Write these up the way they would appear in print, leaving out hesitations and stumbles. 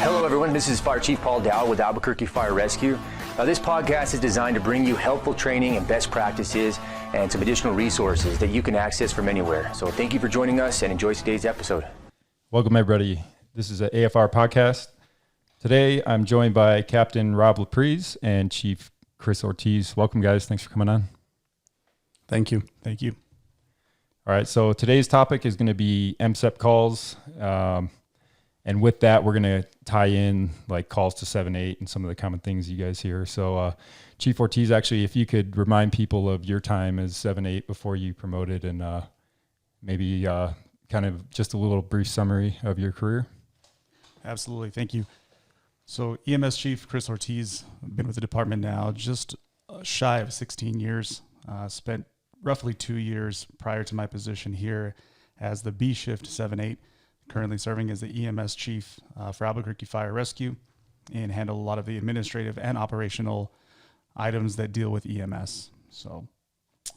Hello, everyone. This is Fire Chief Paul Dowd with Albuquerque Fire Rescue. This podcast is designed to bring you helpful training and best practices and some additional resources that you can access from anywhere. So thank you for joining us and enjoy today's episode. Welcome, everybody. This is an AFR podcast. Today, I'm joined by Captain Rob LaPrise and Chief Chris Ortiz. Welcome, guys. Thanks for coming on. Thank you. Thank you. All right. So today's topic is going to be MCEP calls. And with that, we're going to tie in like calls to 7-8 and some of the common things you guys hear. So Chief Ortiz, actually, if you could remind people of your time as 7-8 before you promoted and maybe kind of just a little brief summary of your career. Absolutely. Thank you. So EMS Chief Chris Ortiz, I've been with the department now just shy of 16 years. Spent roughly 2 years prior to my position here as the B shift 7-8. Currently serving as the EMS chief for Albuquerque Fire Rescue and handle a lot of the administrative and operational items that deal with EMS. So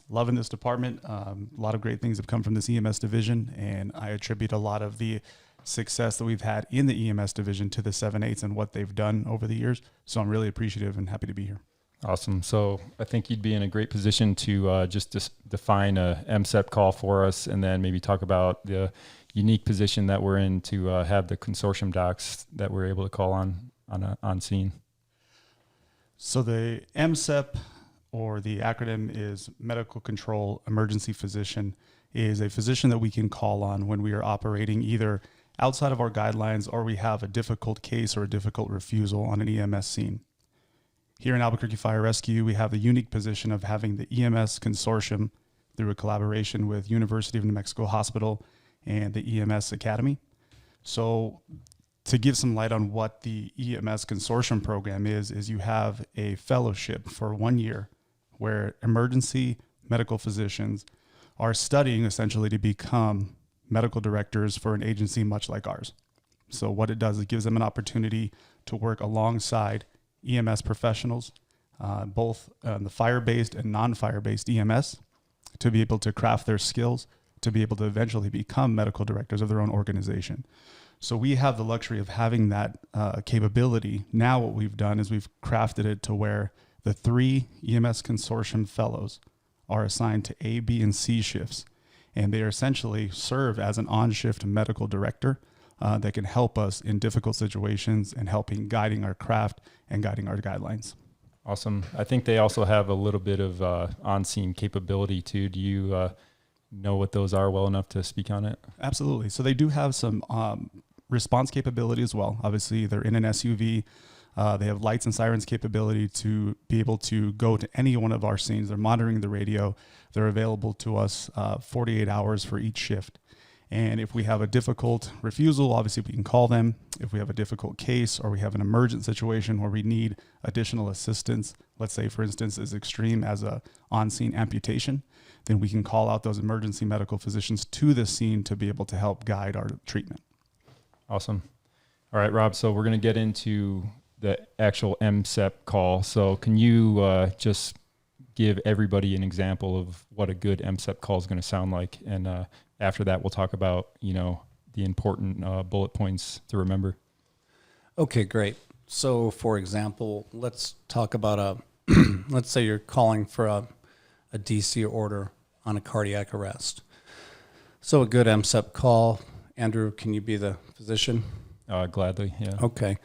loving this department. A lot of great things have come from this EMS division, and I attribute a lot of the success that we've had in the EMS division to the 7-8s and what they've done over the years. So I'm really appreciative and happy to be here. Awesome. So I think you'd be in a great position to just define a MCEP call for us, and then maybe talk about the unique position that we're in to have the consortium docs that we're able to call on scene. So the MCEP, or the acronym is Medical Control Emergency Physician, is a physician that we can call on when we are operating either outside of our guidelines or we have a difficult case or a difficult refusal on an EMS scene. Here in Albuquerque Fire Rescue, we have the unique position of having the EMS consortium through a collaboration with University of New Mexico Hospital and the EMS Academy. So to give some light on what the EMS consortium program is you have a fellowship for 1 year where emergency medical physicians are studying essentially to become medical directors for an agency much like ours. So what it does, it gives them an opportunity to work alongside EMS professionals, both the fire-based and non-fire-based EMS, to be able to craft their skills, to be able to eventually become medical directors of their own organization. So we have the luxury of having that capability. Now what we've done is we've crafted it to where the 3 EMS consortium fellows are assigned to A, B, and C shifts. And they essentially serve as an on-shift medical director that can help us in difficult situations and guiding our craft and guiding our guidelines. Awesome. I think they also have a little bit of on-scene capability too. Do you know what those are well enough to speak on it? Absolutely. So they do have some response capability as well. Obviously, they're in an SUV. They have lights and sirens capability to be able to go to any one of our scenes. They're monitoring the radio. They're available to us 48 hours for each shift. And if we have a difficult refusal, obviously we can call them. If we have a difficult case or we have an emergent situation where we need additional assistance, let's say, for instance, as extreme as a on-scene amputation, then we can call out those emergency medical physicians to the scene to be able to help guide our treatment. Awesome. All right, Rob, so we're going to get into the actual MCEP call. So can you just give everybody an example of what a good MCEP call is going to sound like? And after that, we'll talk about, the important bullet points to remember. Okay, great. So for example, let's talk about let's say you're calling for a DC order on a cardiac arrest. So a good MCEP call. Andrew, can you be the physician? Gladly, yeah. Okay.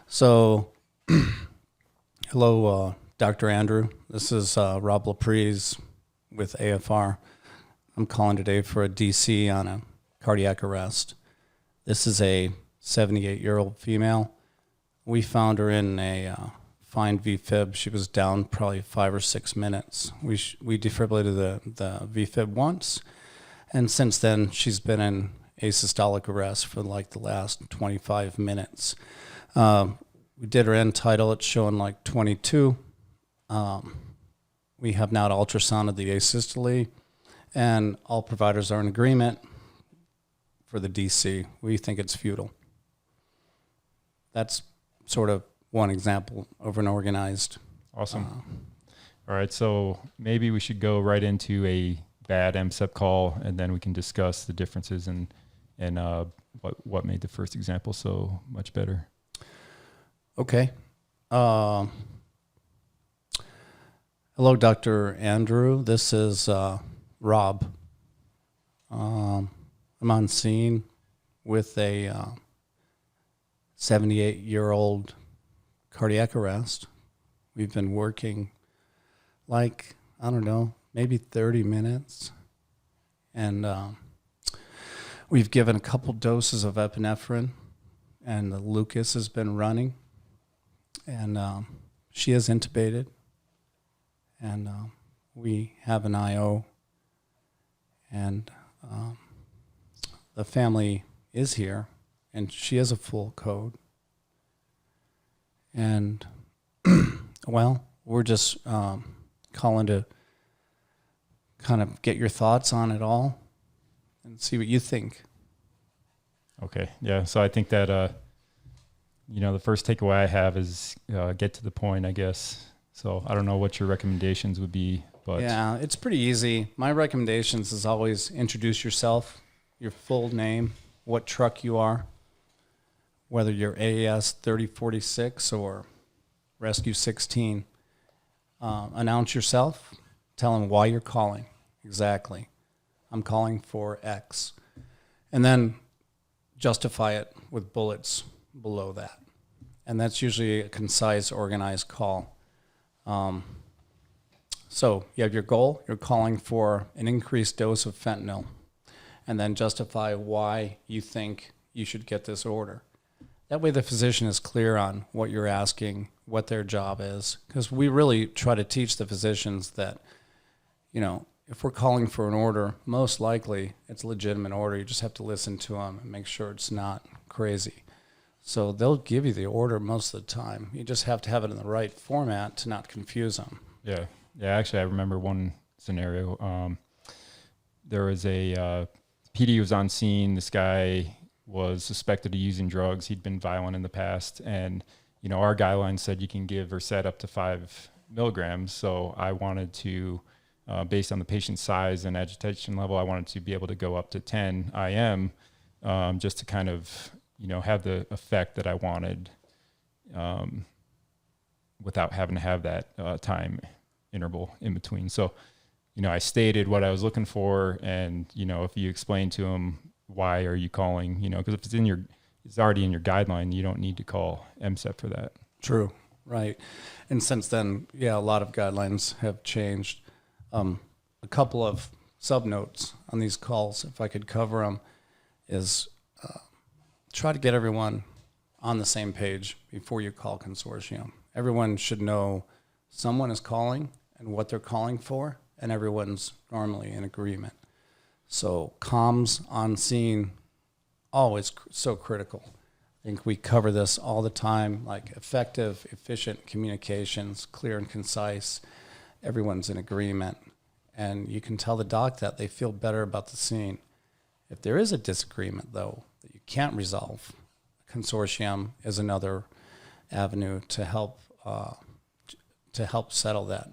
So, hello, Dr. Andrew. This is Rob LaPrise with AFR. I'm calling today for a DC on a cardiac arrest. This is a 78-year-old female. We found her in a fine VFib. She was down probably 5 or 6 minutes. We defibrillated the VFib once, and since then she's been in asystolic arrest for like the last 25 minutes. We did her end tidal. It's showing like 22. We have now ultrasounded the asystole, and all providers are in agreement for the DC. We think it's futile. That's sort of one example of an organized. Awesome. All right, so maybe we should go right into a bad MCEP call, and then we can discuss the differences and what made the first example so much better. Okay. Hello, Dr. Andrew. This is Rob. I'm on scene with a 78-year-old cardiac arrest. We've been working maybe 30 minutes. And we've given a couple doses of epinephrine, and the Lucas has been running. And she is intubated. And we have an IO. And the family is here, and she is a full code. And, well, we're just calling to kind of get your thoughts on it all and see what you think. Okay. Yeah. So I think that, the first takeaway I have is get to the point, I guess. So I don't know what your recommendations would be, but yeah, it's pretty easy. My recommendations is always introduce yourself, your full name, what truck you are, whether you're AAS 3046 or Rescue 16. Announce yourself. Tell them why you're calling. Exactly. I'm calling for X. And then justify it with bullets below that. And that's usually a concise, organized call. So you have your goal. You're calling for an increased dose of fentanyl. And then justify why you think you should get this order. That way the physician is clear on what you're asking, what their job is. Because we really try to teach the physicians that, if we're calling for an order, most likely it's a legitimate order. You just have to listen to them and make sure it's not crazy. So they'll give you the order most of the time. You just have to have it in the right format to not confuse them. Yeah. Yeah. Actually, I remember one scenario. There was a PD was on scene. This guy was suspected of using drugs. He'd been violent in the past. And, our guidelines said you can give or set up to 5 milligrams. So I wanted to, based on the patient's size and agitation level, I wanted to be able to go up to 10 IM just to kind of, have the effect that I wanted without having to have that time interval in between. So, I stated what I was looking for, and, if you explain to them why are you calling, because if it's already in your guideline, you don't need to call MCEP for that. True. Right. And since then, a lot of guidelines have changed. A couple of subnotes on these calls, if I could cover them, is try to get everyone on the same page before you call consortium. Everyone should know someone is calling and what they're calling for, and everyone's normally in agreement. So comms on scene, always so critical. I think we cover this all the time, like effective, efficient communications, clear and concise. Everyone's in agreement. And you can tell the doc that they feel better about the scene. If there is a disagreement, though, that you can't resolve, consortium is another avenue to help settle that.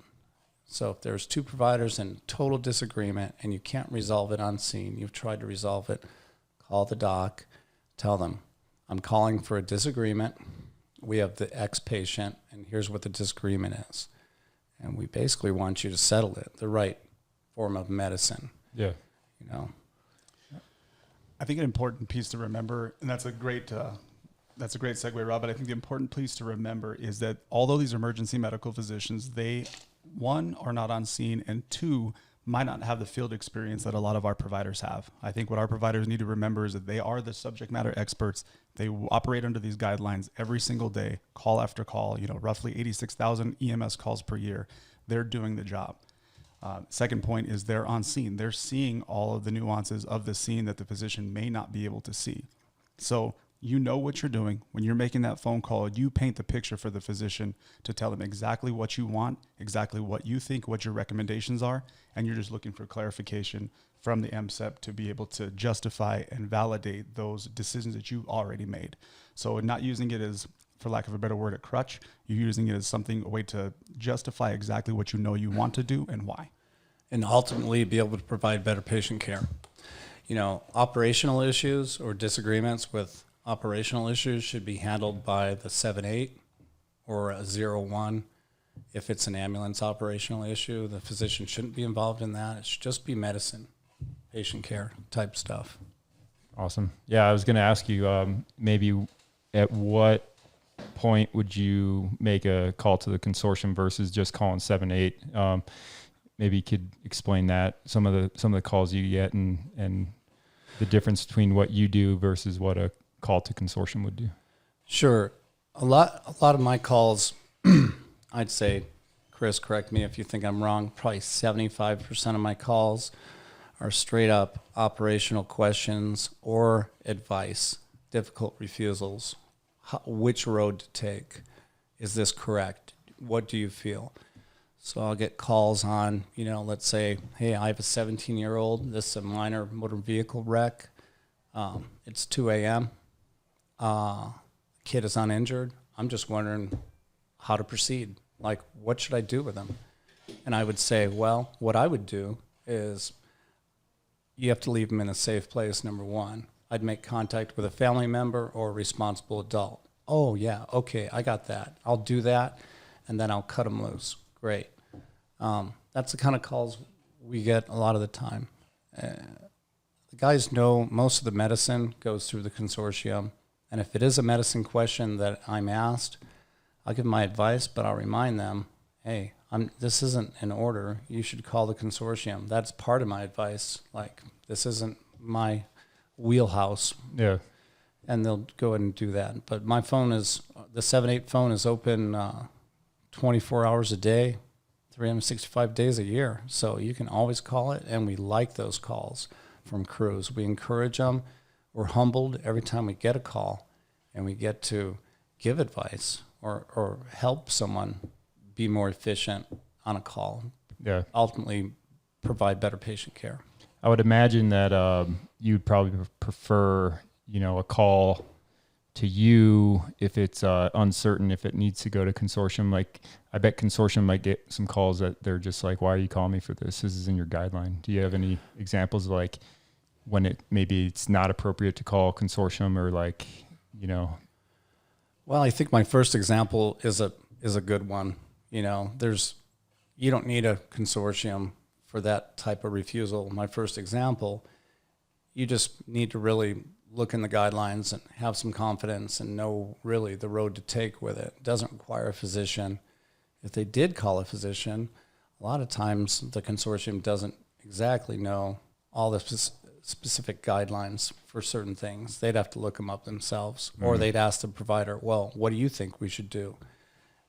So if there's 2 providers in total disagreement and you can't resolve it on scene, you've tried to resolve it, call the doc, tell them, I'm calling for a disagreement. We have the X patient, and here's what the disagreement is. And we basically want you to settle it, the right form of medicine. Yeah. I think an important piece to remember, and that's a great segue, Rob, but I think the important piece to remember is that although these emergency medical physicians, they, 1, are not on scene, and 2, might not have the field experience that a lot of our providers have. I think what our providers need to remember is that they are the subject matter experts. They operate under these guidelines every single day, call after call, roughly 86,000 EMS calls per year. They're doing the job. Second point is they're on scene. They're seeing all of the nuances of the scene that the physician may not be able to see. So you know what you're doing. When you're making that phone call, you paint the picture for the physician to tell them exactly what you want, exactly what you think, what your recommendations are, and you're just looking for clarification from the MCEP to be able to justify and validate those decisions that you've already made. So not using it as, for lack of a better word, a crutch, you're using it as a way to justify exactly what you know you want to do and why. And ultimately be able to provide better patient care. Operational issues or disagreements with operational issues should be handled by the 7-8 or a 0-1. If it's an ambulance operational issue, the physician shouldn't be involved in that. It should just be medicine, patient care type stuff. Awesome. Yeah, I was going to ask you, maybe at what point would you make a call to the consortium versus just calling 7-8? Maybe you could explain that, some of the calls you get and the difference between what you do versus what a call to consortium would do. Sure. A lot of my calls, I'd say, Chris, correct me if you think I'm wrong, probably 75% of my calls are straight up operational questions or advice, difficult refusals. Which road to take? Is this correct? What do you feel? So I'll get calls on, let's say, hey, I have a 17-year-old. This is a minor motor vehicle wreck. It's 2 a.m. Kid is uninjured. I'm just wondering how to proceed. Like, what should I do with him? And I would say, well, what I would do is you have to leave him in a safe place, number one. I'd make contact with a family member or a responsible adult. Oh, yeah, okay, I got that. I'll do that, and then I'll cut him loose. Great. That's the kind of calls we get a lot of the time. The guys know most of the medicine goes through the consortium, and if it is a medicine question that I'm asked, I'll give my advice, but I'll remind them, hey, this isn't an order. You should call the consortium. That's part of my advice. Like, this isn't my wheelhouse. Yeah. And they'll go ahead and do that. But my phone is, the 7-8 phone is open 24 hours a day, 365 days a year. So you can always call it, and we like those calls from crews. We encourage them. We're humbled every time we get a call and we get to give advice or help someone be more efficient on a call. Yeah. Ultimately provide better patient care. I would imagine that you'd probably prefer, a call to you if it's uncertain if it needs to go to consortium. Like, I bet consortium might get some calls that they're just like, why are you calling me for this? This is in your guideline. Do you have any examples of, like, when maybe it's not appropriate to call consortium, or like, Well, I think my first example is a good one. You don't need a consortium for that type of refusal. My first example, you just need to really look in the guidelines and have some confidence and know really the road to take with it. It doesn't require a physician. If they did call a physician, a lot of times the consortium doesn't exactly know all the specific guidelines for certain things. They'd have to look them up themselves, or they'd ask the provider, well, what do you think we should do?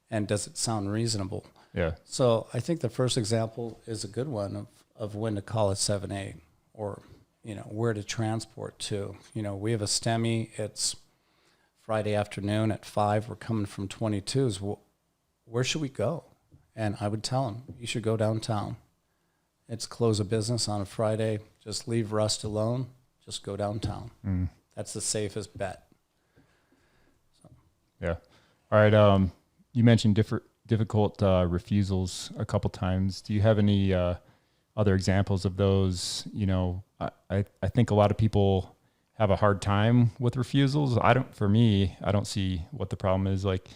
And does it sound reasonable? Yeah. So I think the first example is a good one of when to call a 7-8, or, where to transport to. We have a STEMI. It's Friday afternoon at 5. We're coming from 22s. Well, where should we go? And I would tell them, you should go downtown. It's close of business on a Friday. Just leave Rust alone. Just go downtown. That's the safest bet. So. Yeah. All right. You mentioned difficult refusals a couple times. Do you have any other examples of those? I think a lot of people have a hard time with refusals. For me, I don't see what the problem is. Like,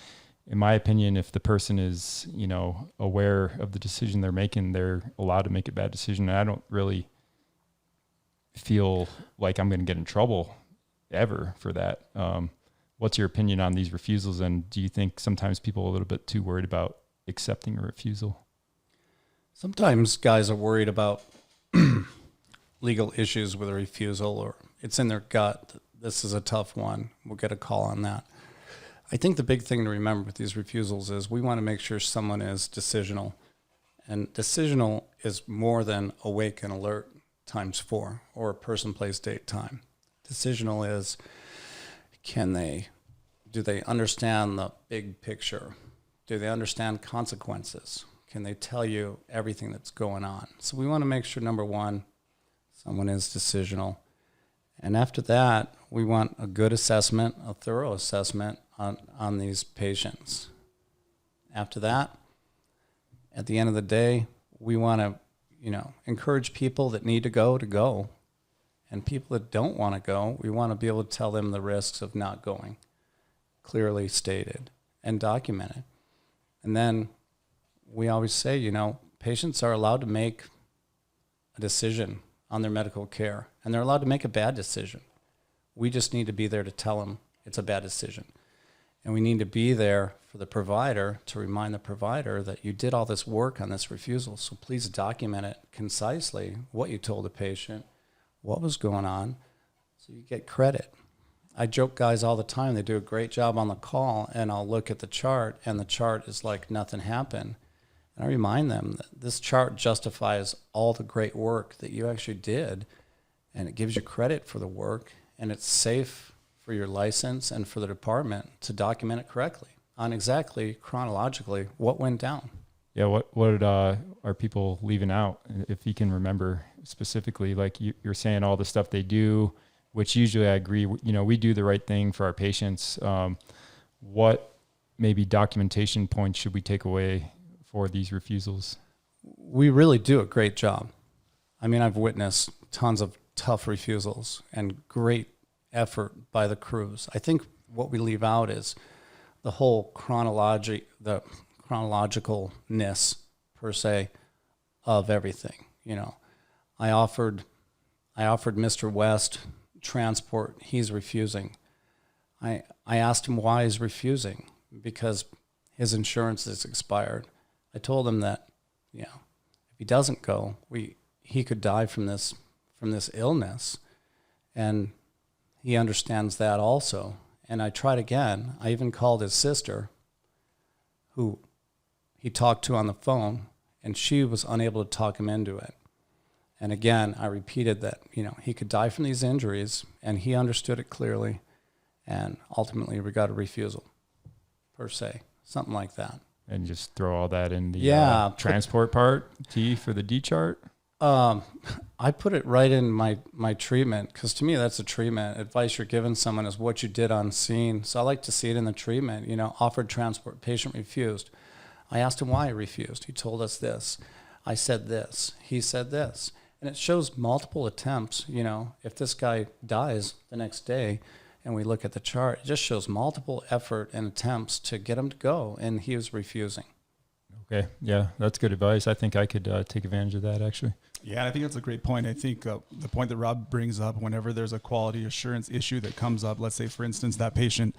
in my opinion, if the person is, aware of the decision they're making, they're allowed to make a bad decision. And I don't really feel like I'm going to get in trouble ever for that. What's your opinion on these refusals? And do you think sometimes people are a little bit too worried about accepting a refusal? Sometimes guys are worried about legal issues with a refusal, or it's in their gut. This is a tough one. We'll get a call on that. I think the big thing to remember with these refusals is we want to make sure someone is decisional. And decisional is more than awake and alert times 4, or person, place, date, time. Decisional is, do they understand the big picture? Do they understand consequences? Can they tell you everything that's going on? So we want to make sure, number one, someone is decisional. And after that, we want a good assessment, a thorough assessment on these patients. After that, at the end of the day, we want to, encourage people that need to go. And people that don't want to go, we want to be able to tell them the risks of not going, clearly stated and documented. And then we always say, you know, patients are allowed to make a decision on their medical care, and they're allowed to make a bad decision. We just need to be there to tell them it's a bad decision. And we need to be there for the provider to remind the provider that you did all this work on this refusal, so please document it concisely, what you told the patient, what was going on, so you get credit. I joke guys all the time, they do a great job on the call, and I'll look at the chart, and the chart is like nothing happened. And I remind them that this chart justifies all the great work that you actually did, and it gives you credit for the work, and it's safe for your license and for the department to document it correctly on exactly chronologically what went down. Yeah, what are people leaving out? If you can remember specifically, like you're saying all the stuff they do, which usually I agree, you know, we do the right thing for our patients. What maybe documentation points should we take away for these refusals? We really do a great job. I mean, I've witnessed tons of tough refusals and great effort by the crews. I think what we leave out is the whole the chronologicalness per se of everything. You know, I offered Mr. West transport. He's refusing. I asked him why he's refusing, because his insurance is expired. I told him that, you know, if he doesn't go, he could die from this illness, and he understands that also. And I tried again. I even called his sister, who he talked to on the phone, and she was unable to talk him into it. And again, I repeated that, you know, he could die from these injuries, and he understood it clearly, and ultimately we got a refusal, per se, something like that. And just throw all that in the transport part, T for the D chart? I put it right in my treatment, because to me that's a treatment. Advice you're giving someone is what you did on scene. So I like to see it in the treatment. You know, offered transport, patient refused. I asked him why he refused. He told us this. I said this. He said this. And it shows multiple attempts. You know, if this guy dies the next day and we look at the chart, it just shows multiple effort and attempts to get him to go, and he was refusing. Okay. Yeah, that's good advice. I think I could take advantage of that, actually. Yeah, I think that's a great point. I think the point that Rob brings up, whenever there's a quality assurance issue that comes up, let's say, for instance, that patient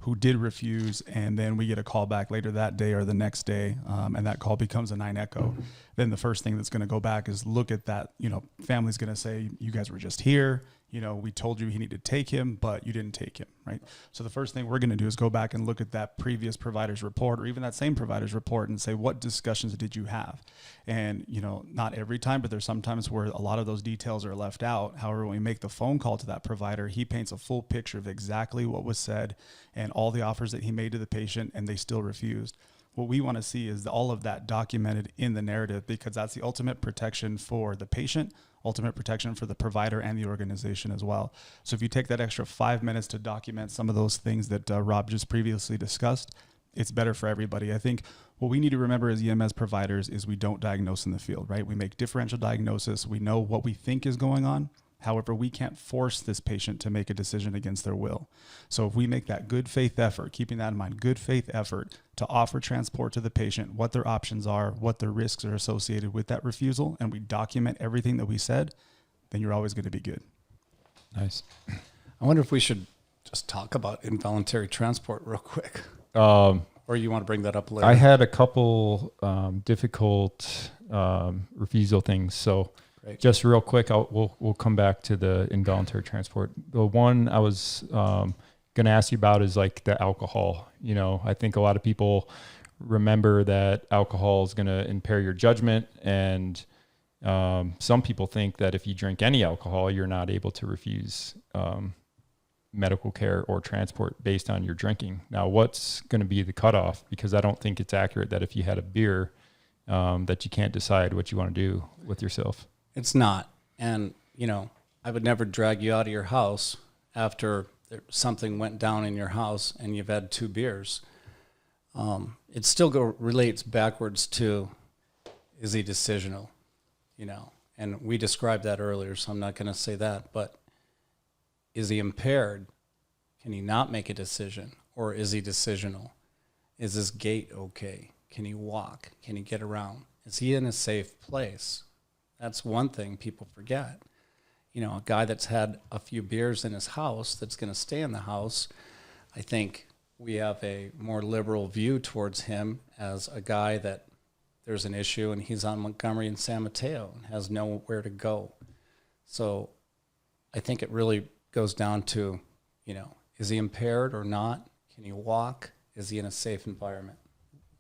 who did refuse, and then we get a call back later that day or the next day, and that call becomes a 9 echo, then the first thing that's going to go back is look at that. You know, family's going to say, you guys were just here. You know, we told you he needed to take him, but you didn't take him, right? So the first thing we're going to do is go back and look at that previous provider's report, or even that same provider's report, and say, what discussions did you have? And, you know, not every time, but there's sometimes where a lot of those details are left out. However, when we make the phone call to that provider, he paints a full picture of exactly what was said and all the offers that he made to the patient, and they still refused. What we want to see is all of that documented in the narrative, because that's the ultimate protection for the patient, ultimate protection for the provider and the organization as well. So if you take that extra 5 minutes to document some of those things that Rob just previously discussed, it's better for everybody. I think what we need to remember as EMS providers is we don't diagnose in the field, right? We make differential diagnosis. We know what we think is going on. However, we can't force this patient to make a decision against their will. So if we make that good faith effort, keeping that in mind, good faith effort to offer transport to the patient, what their options are, what their risks are associated with that refusal, and we document everything that we said, then you're always going to be good. Nice. I wonder if we should just talk about involuntary transport real quick. Or you want to bring that up later? I had a couple difficult refusal things. So Great. Just real quick, we'll come back to the involuntary transport. The one I was going to ask you about is like the alcohol. You know, I think a lot of people remember that alcohol is going to impair your judgment, and some people think that if you drink any alcohol, you're not able to refuse medical care or transport based on your drinking. Now, what's going to be the cutoff? Because I don't think it's accurate that if you had a beer, that you can't decide what you want to do with yourself. It's not. And, you know, I would never drag you out of your house after something went down in your house and you've had 2 beers. It still relates backwards to, is he decisional? You know, and we described that earlier, so I'm not going to say that, but is he impaired? Can he not make a decision? Or is he decisional? Is his gait okay? Can he walk? Can he get around? Is he in a safe place? That's one thing people forget. You know, a guy that's had a few beers in his house that's going to stay in the house, I think we have a more liberal view towards him as a guy that there's an issue and he's on Montgomery and San Mateo and has nowhere to go. So I think it really goes down to, you know, is he impaired or not? Can he walk? Is he in a safe environment?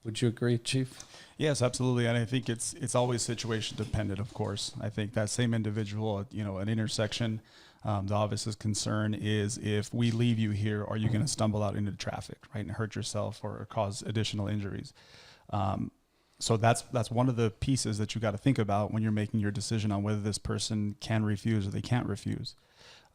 Would you agree, Chief? Yes, absolutely. And I think it's always situation dependent, of course. I think that same individual, you know, an intersection, the office's concern is if we leave you here, are you going to stumble out into traffic, right, and hurt yourself or cause additional injuries? So that's one of the pieces that you got to think about when you're making your decision on whether this person can refuse or they can't refuse.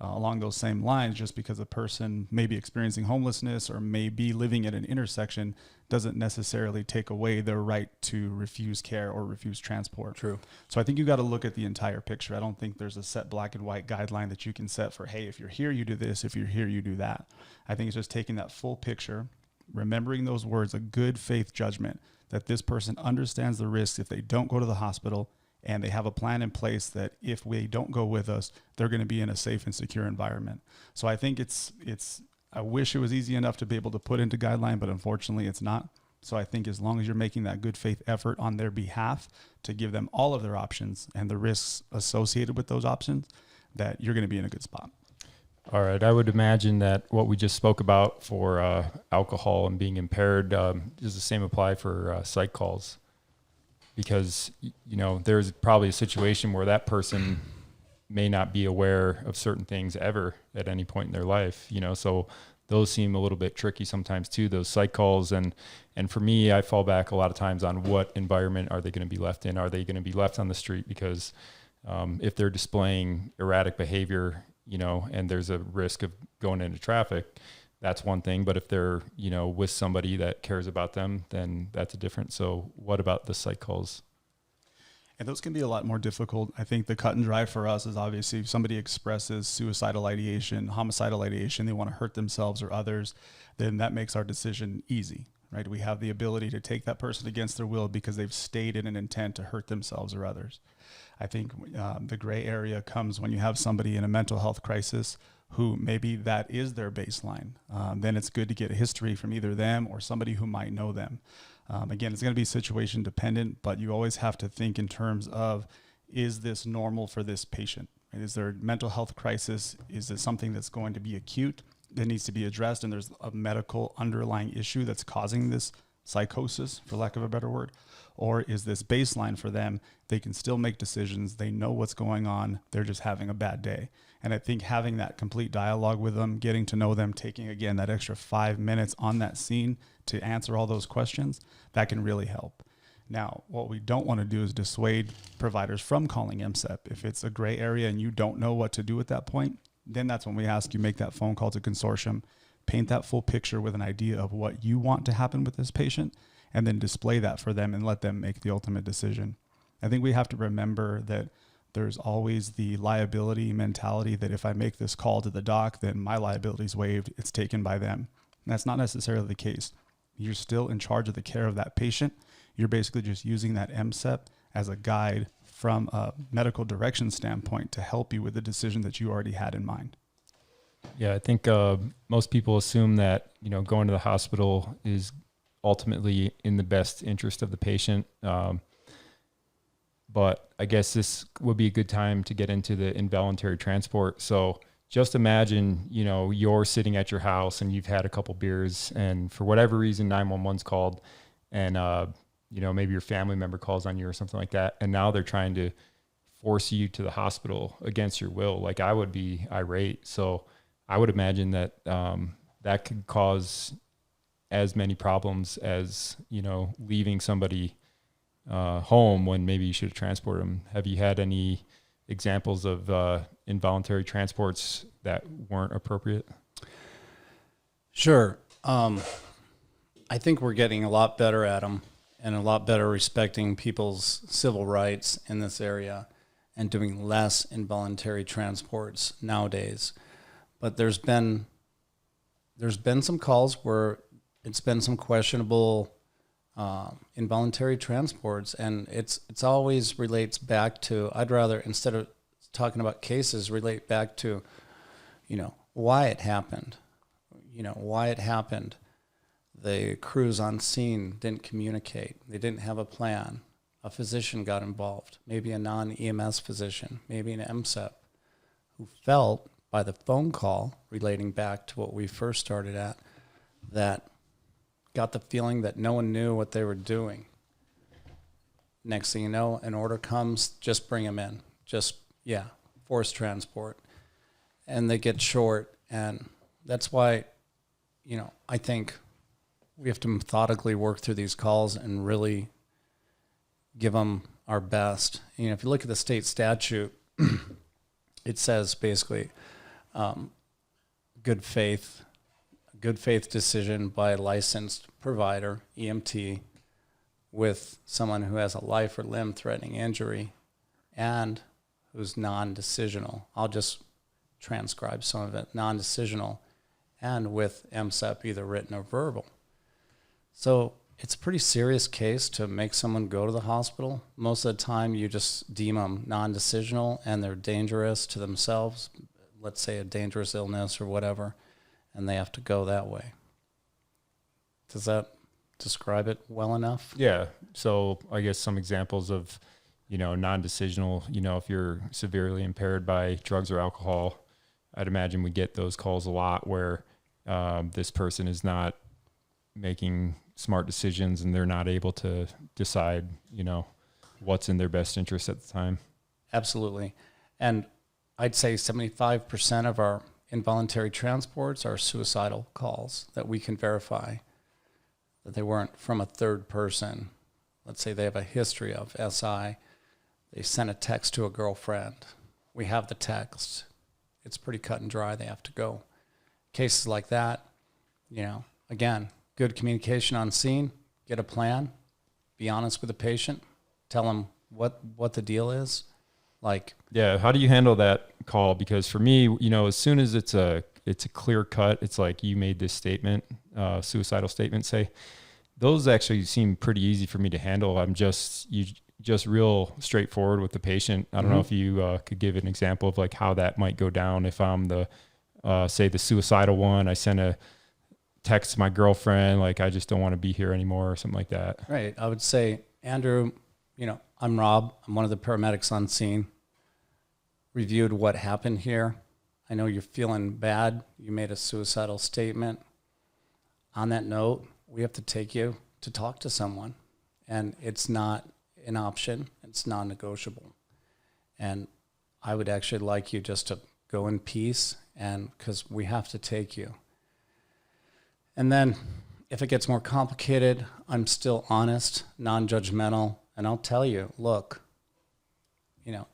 Along those same lines, just because a person may be experiencing homelessness or may be living at an intersection doesn't necessarily take away their right to refuse care or refuse transport. True. So I think you got to look at the entire picture. I don't think there's a set black and white guideline that you can set for, hey, if you're here, you do this. If you're here, you do that. I think it's just taking that full picture, remembering those words, a good faith judgment that this person understands the risks if they don't go to the hospital, and they have a plan in place that if we don't go with us, they're going to be in a safe and secure environment. So I think I wish it was easy enough to be able to put into guideline, but unfortunately it's not. So I think as long as you're making that good faith effort on their behalf to give them all of their options and the risks associated with those options, that you're going to be in a good spot. All right. I would imagine that what we just spoke about for alcohol and being impaired does the same apply for psych calls. Because, you know, there's probably a situation where that person may not be aware of certain things ever at any point in their life, you know, so those seem a little bit tricky sometimes too, those psych calls. And for me, I fall back a lot of times on what environment are they going to be left in? Are they going to be left on the street? Because if they're displaying erratic behavior, you know, and there's a risk of going into traffic, that's one thing. But if they're, you know, with somebody that cares about them, then that's a different. So what about the psych calls? And those can be a lot more difficult. I think the cut and dry for us is obviously if somebody expresses suicidal ideation, homicidal ideation, they want to hurt themselves or others, then that makes our decision easy, right? We have the ability to take that person against their will because they've stated an intent to hurt themselves or others. I think the gray area comes when you have somebody in a mental health crisis who maybe that is their baseline. Then it's good to get a history from either them or somebody who might know them. Again, it's going to be situation dependent, but you always have to think in terms of, is this normal for this patient? Right? Is there a mental health crisis? Is it something that's going to be acute that needs to be addressed and there's a medical underlying issue that's causing this psychosis, for lack of a better word? Or is this baseline for them? They can still make decisions. They know what's going on. They're just having a bad day. And I think having that complete dialogue with them, getting to know them, taking, again, that extra 5 minutes on that scene to answer all those questions, that can really help. Now, what we don't want to do is dissuade providers from calling MCEP. If it's a gray area and you don't know what to do at that point, then that's when we ask you make that phone call to consortium, paint that full picture with an idea of what you want to happen with this patient, and then display that for them and let them make the ultimate decision. I think we have to remember that there's always the liability mentality that if I make this call to the doc, then my liability is waived. It's taken by them. And that's not necessarily the case. You're still in charge of the care of that patient. You're basically just using that MCEP as a guide from a medical direction standpoint to help you with the decision that you already had in mind. Yeah, I think most people assume that, you know, going to the hospital is ultimately in the best interest of the patient. But I guess this would be a good time to get into the involuntary transport. So just imagine, you know, you're sitting at your house and you've had a couple beers and for whatever reason, 911's called and, you know, maybe your family member calls on you or something like that. And now they're trying to force you to the hospital against your will. Like I would be irate. So I would imagine that that could cause as many problems as, you know, leaving somebody home when maybe you should have transported them. Have you had any examples of involuntary transports that weren't appropriate? Sure. I think we're getting a lot better at them and a lot better respecting people's civil rights in this area and doing less involuntary transports nowadays. But there's been some calls where it's been some questionable involuntary transports, and it's always relates back to, I'd rather, instead of talking about cases, relate back to, why it happened. Why it happened. The crews on scene didn't communicate. They didn't have a plan. A physician got involved, maybe a non-EMS physician, maybe an MCEP, who felt by the phone call, relating back to what we first started at, that got the feeling that no one knew what they were doing. Next thing you know, an order comes, just bring them in. Forced transport. And they get short. And that's why, I think we have to methodically work through these calls and really give them our best. If you look at the state statute, it says basically good faith decision by a licensed provider, EMT, with someone who has a life or limb threatening injury and who's non-decisional. I'll just transcribe some of it. Non-decisional, and with MCEP, either written or verbal. So it's a pretty serious case to make someone go to the hospital. Most of the time you just deem them non-decisional and they're dangerous to themselves, let's say a dangerous illness or whatever, and they have to go that way. Does that describe it well enough? Yeah. So I guess some examples of, non-decisional, if you're severely impaired by drugs or alcohol, I'd imagine we get those calls a lot where this person is not making smart decisions and they're not able to decide, what's in their best interest at the time. Absolutely. And I'd say 75% of our involuntary transports are suicidal calls that we can verify that they weren't from a third person. Let's say they have a history of SI. They sent a text to a girlfriend. We have the text. It's pretty cut and dry. They have to go. Cases like that, again, good communication on scene, get a plan, be honest with the patient, tell them what the deal is. How do you handle that call? Because for me, as soon as it's a clear cut, it's like you made this statement, suicidal statement, say, those actually seem pretty easy for me to handle. I'm just real straightforward with the patient. I don't know if you could give an example of like how that might go down. If I'm the suicidal one, I send a text to my girlfriend, like, I just don't want to be here anymore or something like that. Right. I would say, Andrew, I'm Rob. I'm one of the paramedics on scene. Reviewed what happened here. I know you're feeling bad. You made a suicidal statement. On that note, we have to take you to talk to someone. And it's not an option. It's non-negotiable. And I would actually like you just to go in peace, and because we have to take you. And then if it gets more complicated, I'm still honest, non-judgmental, and I'll tell you, look,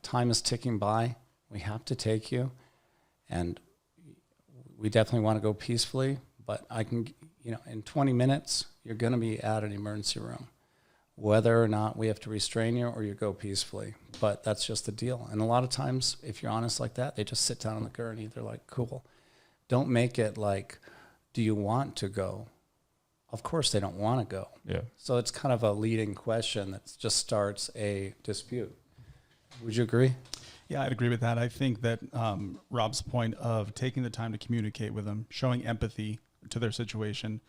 time is ticking by. We have to take you, and we definitely want to go peacefully, but I can, in 20 minutes, you're going to be at an emergency room, whether or not we have to restrain you or you go peacefully. But that's just the deal. And a lot of times, if you're honest like that, they just sit down on the gurney. They're like, cool. Don't make it like, do you want to go? Of course they don't want to go. Yeah. So it's kind of a leading question that just starts a dispute. Would you agree? Yeah, I'd agree with that. I think that Rob's point of taking the time to communicate with them, showing empathy to their situation,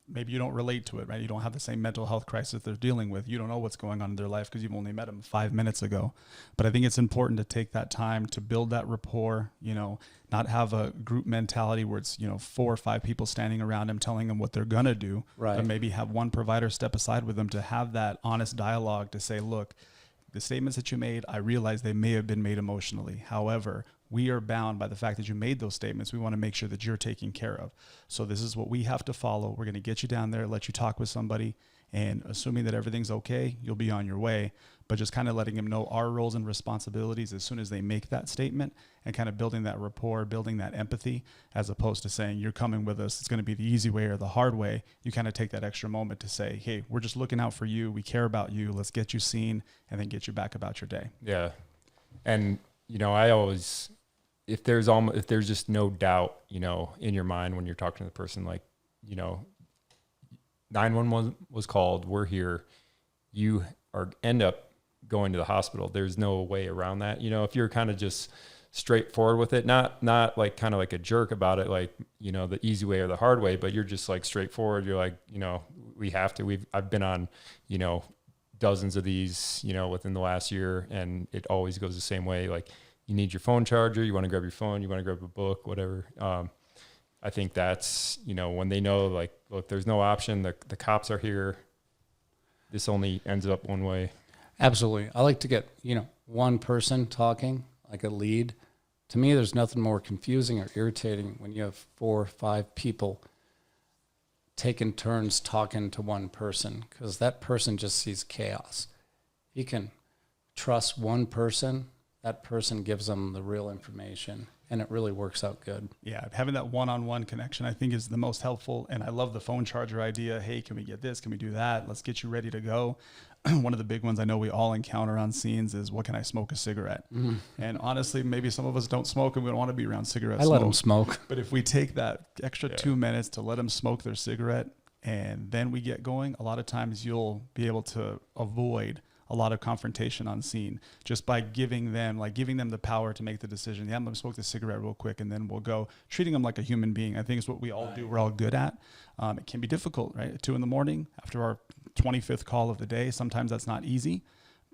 maybe you don't relate to it, right? You don't have the same mental health crisis they're dealing with. You don't know what's going on in their life because you've only met them 5 minutes ago. But I think it's important to take that time to build that rapport, not have a group mentality where it's, 4 or 5 people standing around them telling them what they're going to do. Right. But maybe have one provider step aside with them to have that honest dialogue to say, look, the statements that you made, I realize they may have been made emotionally. However, we are bound by the fact that you made those statements. We want to make sure that you're taken care of. So this is what we have to follow. We're going to get you down there, let you talk with somebody, and assuming that everything's okay, you'll be on your way. But just kind of letting them know our roles and responsibilities as soon as they make that statement, and kind of building that rapport, building that empathy, as opposed to saying, you're coming with us, it's going to be the easy way or the hard way. You kind of take that extra moment to say, hey, we're just looking out for you. We care about you. Let's get you seen and then get you back about your day. Yeah. And, I always, if there's just no doubt, in your mind when you're talking to the person, like, 911 was called, we're here, you end up going to the hospital. There's no way around that. You know, if you're kind of just straightforward with it, not like kind of like a jerk about it, like, you know, the easy way or the hard way, but you're just like straightforward. You're like, you know, I've been on, you know, dozens of these, you know, within the last year, and it always goes the same way. Like, you need your phone charger, you want to grab your phone, you want to grab a book, whatever. I think that's, you know, when they know, like, look, there's no option, the cops are here, this only ends up one way. Absolutely. I like to get, you know, one person talking, like a lead. To me, there's nothing more confusing or irritating when you have 4 or 5 people taking turns talking to one person, because that person just sees chaos. You can trust one person, that person gives them the real information, and it really works out good. Yeah, having that one-on-one connection, I think, is the most helpful. And I love the phone charger idea. Hey, can we get this? Can we do that? Let's get you ready to go. One of the big ones I know we all encounter on scenes is, what can I smoke a cigarette? Mm-hmm. And honestly, maybe some of us don't smoke and we don't want to be around cigarette smoke. I let them smoke. But if we take that extra 2 minutes to let them smoke their cigarette and then we get going, a lot of times you'll be able to avoid a lot of confrontation on scene just by giving them the power to make the decision. Yeah, I'm going to smoke the cigarette real quick and then we'll go. Treating them like a human being, I think, is what we all do. We're all good at. It can be difficult, right? At 2 a.m. after our 25th call of the day, sometimes that's not easy.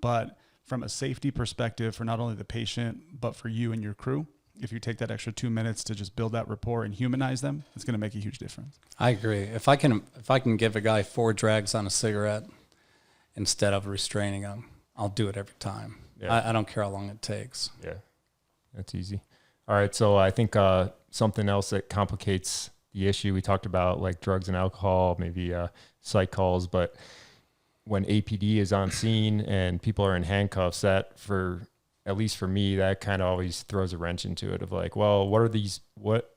But from a safety perspective, for not only the patient, but for you and your crew, if you take that extra 2 minutes to just build that rapport and humanize them, it's going to make a huge difference. I agree. If I can give a guy 4 drags on a cigarette instead of restraining him, I'll do it every time. Yeah. I don't care how long it takes. Yeah, that's easy. All right, so I think something else that complicates the issue, we talked about like drugs and alcohol, maybe psych calls, but when APD is on scene and people are in handcuffs, that, for at least for me, that kind of always throws a wrench into it of like, well, what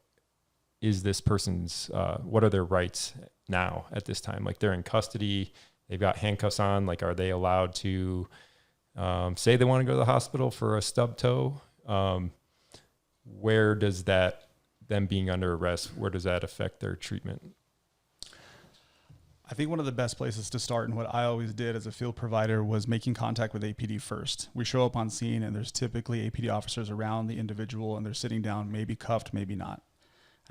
is this person's, what are their rights now at this time? Like, they're in custody, they've got handcuffs on, like, are they allowed to say they want to go to the hospital for a stub toe? Where does that, them being under arrest, where does that affect their treatment? I think one of the best places to start, and what I always did as a field provider, was making contact with APD first. We show up on scene and there's typically APD officers around the individual and they're sitting down, maybe cuffed, maybe not.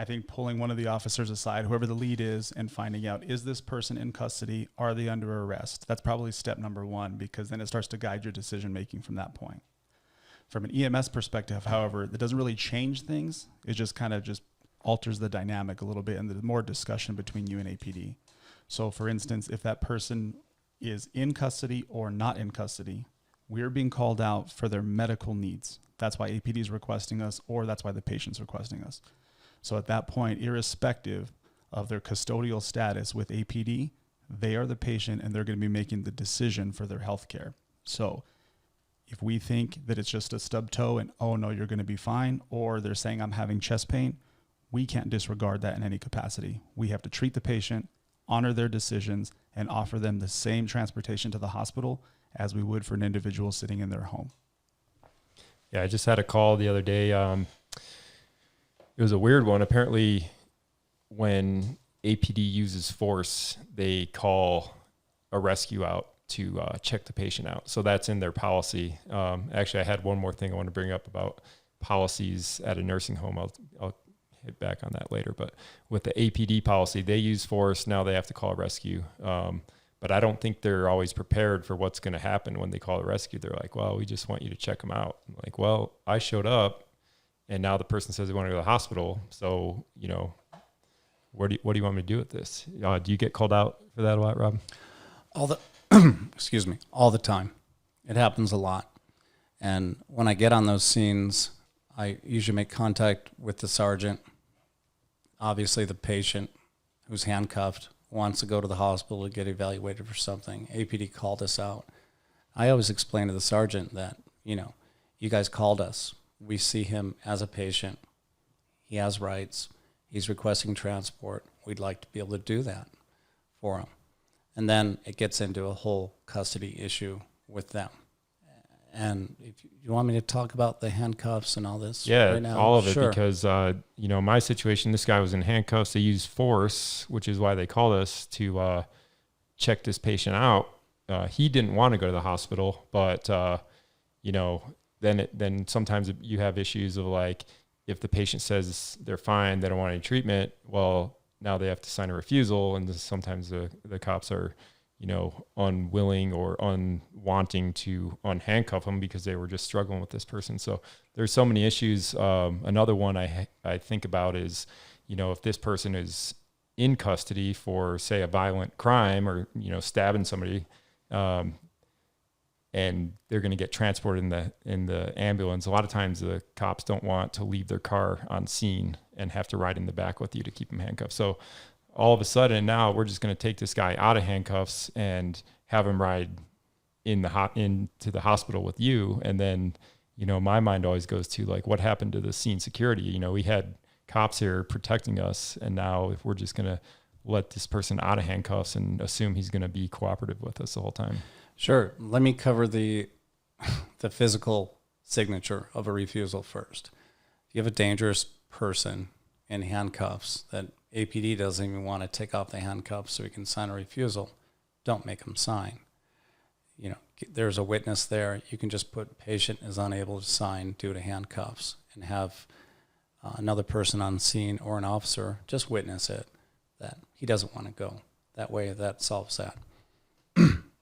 I think pulling one of the officers aside, whoever the lead is, and finding out, is this person in custody? Are they under arrest? That's probably step number 1, because then it starts to guide your decision making from that point. From an EMS perspective, however, that doesn't really change things. It just kind of just alters the dynamic a little bit and there's more discussion between you and APD. So for instance, if that person is in custody or not in custody, we're being called out for their medical needs. That's why APD is requesting us, or that's why the patient's requesting us. So at that point, irrespective of their custodial status with APD, they are the patient and they're going to be making the decision for their health care. So if we think that it's just a stub toe and, oh no, you're going to be fine, or they're saying I'm having chest pain, we can't disregard that in any capacity. We have to treat the patient, honor their decisions, and offer them the same transportation to the hospital as we would for an individual sitting in their home. Yeah, I just had a call the other day. It was a weird one. Apparently, when APD uses force, they call a rescue out to check the patient out. So that's in their policy. Actually, I had one more thing I want to bring up about policies at a nursing home. I'll hit back on that later. But with the APD policy, they use force. Now they have to call a rescue. But I don't think they're always prepared for what's going to happen when they call a rescue. They're like, well, we just want you to check them out. I'm like, well, I showed up and now the person says they want to go to the hospital. So, you know, what do you want me to do with this? Do you get called out for that a lot, Rob? Excuse me, all the time. It happens a lot. And when I get on those scenes, I usually make contact with the sergeant. Obviously, the patient who's handcuffed wants to go to the hospital to get evaluated for something. APD called us out. I always explain to the sergeant that, you know, you guys called us. We see him as a patient. He has rights. He's requesting transport. We'd like to be able to do that for him. And then it gets into a whole custody issue with them. And if you want me to talk about the handcuffs and all this right now? All of it, sure. Because, you know, my situation, this guy was in handcuffs. They used force, which is why they called us to checked this patient out. He didn't want to go to the hospital, but, then sometimes you have issues of like, if the patient says they're fine, they don't want any treatment, well, now they have to sign a refusal. And sometimes the cops are, unwilling or unwanting to unhandcuff them because they were just struggling with this person. So there's so many issues. Another one I think about is, if this person is in custody for, say, a violent crime or, stabbing somebody, and they're going to get transported in the ambulance. A lot of times the cops don't want to leave their car on scene and have to ride in the back with you to keep them handcuffed. So all of a sudden now we're just going to take this guy out of handcuffs and have him ride into the hospital with you. And then, my mind always goes to like, what happened to the scene security? We had cops here protecting us. And now if we're just going to let this person out of handcuffs and assume he's going to be cooperative with us the whole time. Sure. Let me cover the physical signature of a refusal first. If you have a dangerous person in handcuffs that APD doesn't even want to take off the handcuffs so he can sign a refusal, don't make him sign. There's a witness there. You can just put patient is unable to sign due to handcuffs and have another person on scene or an officer just witness it, that he doesn't want to go. That way that solves that.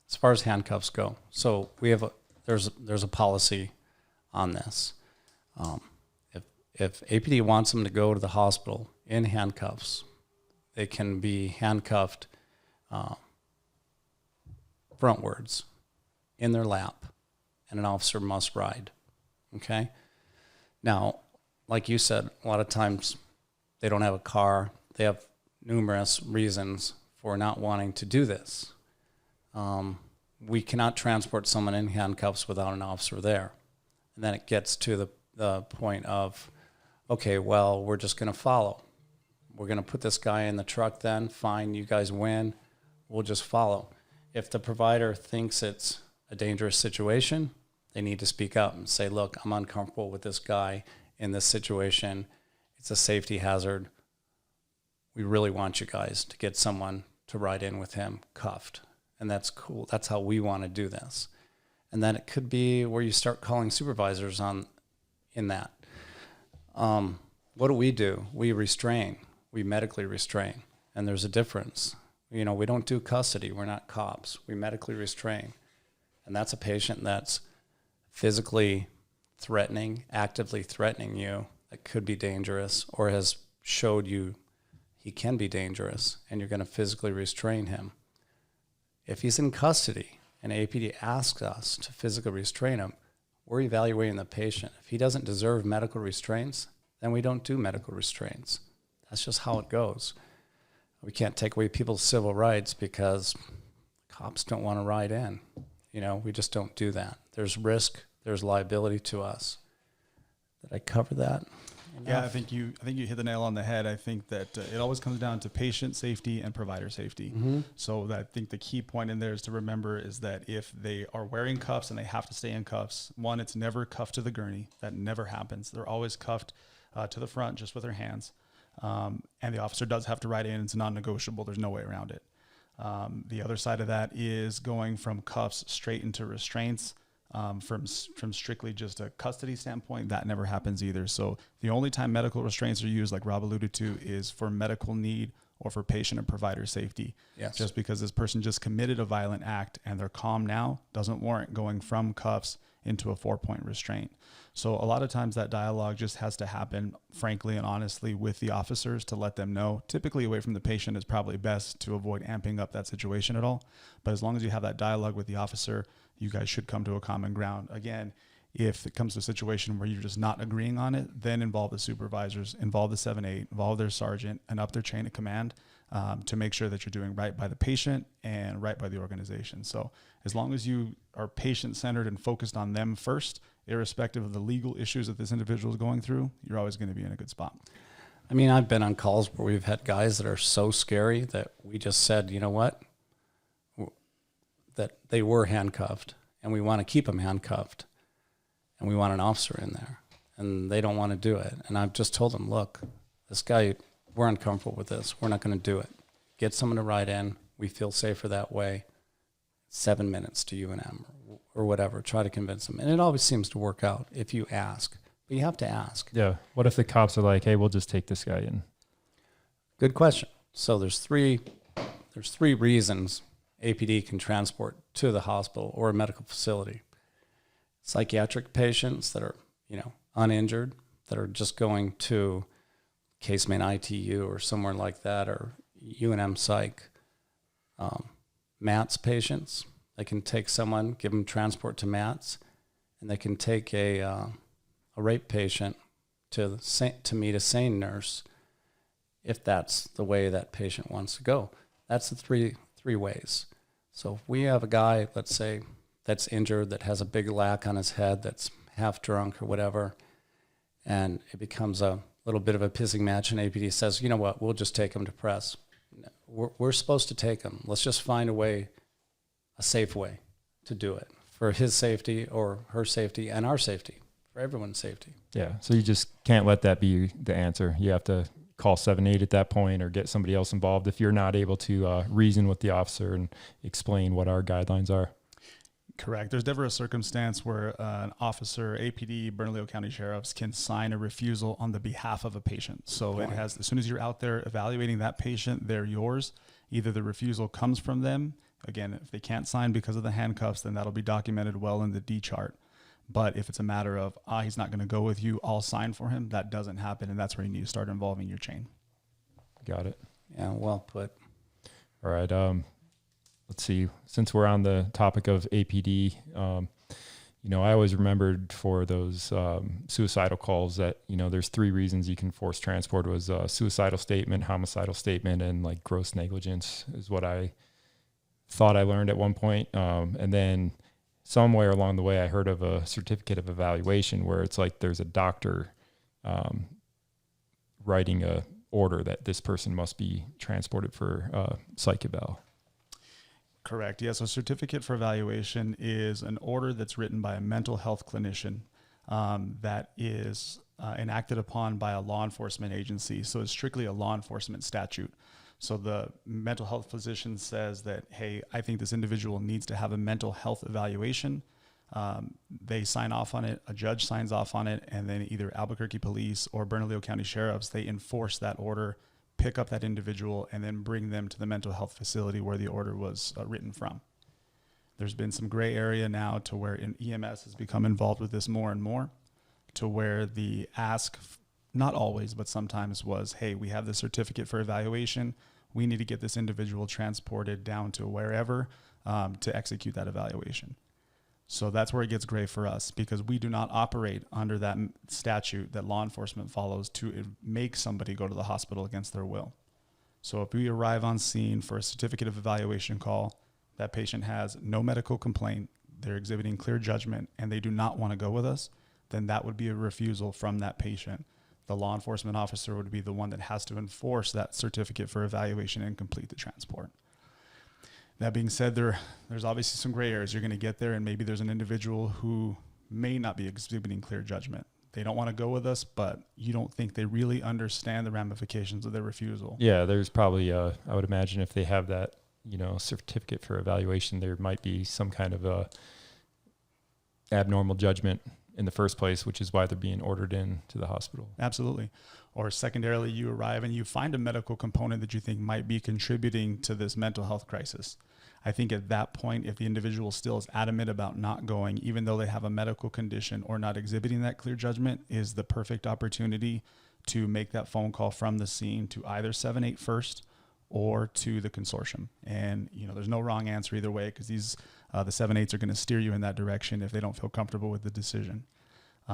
As far as handcuffs go, so we have there's a policy on this. If APD wants them to go to the hospital in handcuffs, they can be handcuffed frontwards in their lap, and an officer must ride. Okay. Now, like you said, a lot of times they don't have a car. They have numerous reasons for not wanting to do this. We cannot transport someone in handcuffs without an officer there. And then it gets to the point of, okay, well, we're just going to follow. We're going to put this guy in the truck then. Fine, you guys win. We'll just follow. If the provider thinks it's a dangerous situation, they need to speak up and say, look, I'm uncomfortable with this guy in this situation. It's a safety hazard. We really want you guys to get someone to ride in with him cuffed. And that's cool. That's how we want to do this. And then it could be where you start calling supervisors in that. What do? We restrain. We medically restrain. And there's a difference. We don't do custody. We're not cops. We medically restrain. And that's a patient that's physically threatening, actively threatening you, that could be dangerous or has showed you he can be dangerous, and you're going to physically restrain him. If he's in custody and APD asks us to physically restrain him, we're evaluating the patient. If he doesn't deserve medical restraints, then we don't do medical restraints. That's just how it goes. We can't take away people's civil rights because cops don't want to ride in. We just don't do that. There's risk. There's liability to us. Did I cover that? Yeah, I think you hit the nail on the head. I think that it always comes down to patient safety and provider safety. Mm-hmm. So I think the key point in there is to remember is that if they are wearing cuffs and they have to stay in cuffs, one, it's never cuffed to the gurney. That never happens. They're always cuffed to the front just with their hands. And the officer does have to ride in. It's non-negotiable. There's no way around it. The other side of that is going from cuffs straight into restraints. From strictly just a custody standpoint, that never happens either. So the only time medical restraints are used, like Rob alluded to, is for medical need or for patient and provider safety. Yes. Just because this person just committed a violent act and they're calm now doesn't warrant going from cuffs into a 4-point restraint. So a lot of times that dialogue just has to happen, frankly and honestly, with the officers to let them know. Typically away from the patient is probably best to avoid amping up that situation at all. But as long as you have that dialogue with the officer, you guys should come to a common ground. Again, if it comes to a situation where you're just not agreeing on it, then involve the supervisors, involve the 7-8, involve their sergeant, and up their chain of command to make sure that you're doing right by the patient and right by the organization. So as long as you are patient-centered and focused on them first, irrespective of the legal issues that this individual is going through, you're always going to be in a good spot. I mean, I've been on calls where we've had guys that are so scary that we just said, you know what? That they were handcuffed and we want to keep them handcuffed and we want an officer in there and they don't want to do it. And I've just told them, look, this guy, we're uncomfortable with this. We're not going to do it. Get someone to ride in, We feel safer that way. 7 minutes to UNM or whatever. Try to convince them. And it always seems to work out if you ask. But you have to ask. Yeah. What if the cops are like, hey, we'll just take this guy in? Good question. So there's three reasons APD can transport to the hospital or a medical facility. Psychiatric patients that are, uninjured, that are just going to case main ITU or somewhere like that, or UNM psych. MATS patients, they can take someone, give them transport to MATS, and they can take a rape patient to meet a sane nurse if that's the way that patient wants to go. That's the three ways. So if we have a guy, let's say, that's injured, that has a big lack on his head, that's half drunk or whatever, and it becomes a little bit of a pissing match, and APD says, you know what, we'll just take him to press. We're supposed to take him. Let's just find a safe way to do it for his safety or her safety and our safety, for everyone's safety. Yeah. So you just can't let that be the answer. You have to call 7-8 at that point or get somebody else involved if you're not able to reason with the officer and explain what our guidelines are. Correct. There's never a circumstance where an officer, APD, Bernalillo County Sheriffs can sign a refusal on the behalf of a patient. So it has, as soon as you're out there evaluating that patient, they're yours. Either the refusal comes from them. Again, if they can't sign because of the handcuffs, then that'll be documented well in the D chart. But if it's a matter of, he's not going to go with you, I'll sign for him, that doesn't happen. And that's where you need to start involving your chain. Got it. Yeah, well put. All right. Let's see, since we're on the topic of APD, I always remembered for those suicidal calls that, there's 3 reasons you can force transport was a suicidal statement, homicidal statement, and like gross negligence is what I thought I learned at one point. And then somewhere along the way, I heard of a certificate of evaluation where it's like there's a doctor writing a order that this person must be transported for psych eval. Correct. Yes. A certificate for evaluation is an order that's written by a mental health clinician that is enacted upon by a law enforcement agency. So it's strictly a law enforcement statute. So the mental health physician says that, hey, I think this individual needs to have a mental health evaluation. They sign off on it. A judge signs off on it. And then either Albuquerque Police or Bernalillo County Sheriffs, they enforce that order, pick up that individual, and then bring them to the mental health facility where the order was written from. There's been some gray area now to where EMS has become involved with this more and more, to where the ask, not always, but sometimes was, hey, we have the certificate for evaluation. We need to get this individual transported down to wherever to execute that evaluation. So that's where it gets gray for us, because we do not operate under that statute that law enforcement follows to make somebody go to the hospital against their will. So if we arrive on scene for a certificate of evaluation call, that patient has no medical complaint, they're exhibiting clear judgment, and they do not want to go with us, then that would be a refusal from that patient. The law enforcement officer would be the one that has to enforce that certificate for evaluation and complete the transport. That being said, there's obviously some gray areas. You're going to get there, and maybe there's an individual who may not be exhibiting clear judgment. They don't want to go with us, but you don't think they really understand the ramifications of their refusal. Yeah, there's probably, I would imagine if they have that, certificate for evaluation, there might be some kind of abnormal judgment in the first place, which is why they're being ordered in to the hospital. Absolutely. Or secondarily, you arrive and you find a medical component that you think might be contributing to this mental health crisis. I think at that point, if the individual still is adamant about not going, even though they have a medical condition or not exhibiting that clear judgment, is the perfect opportunity to make that phone call from the scene to either 7-8 first or to the consortium. And, there's no wrong answer either way, because these the 7-8s are going to steer you in that direction if they don't feel comfortable with the decision.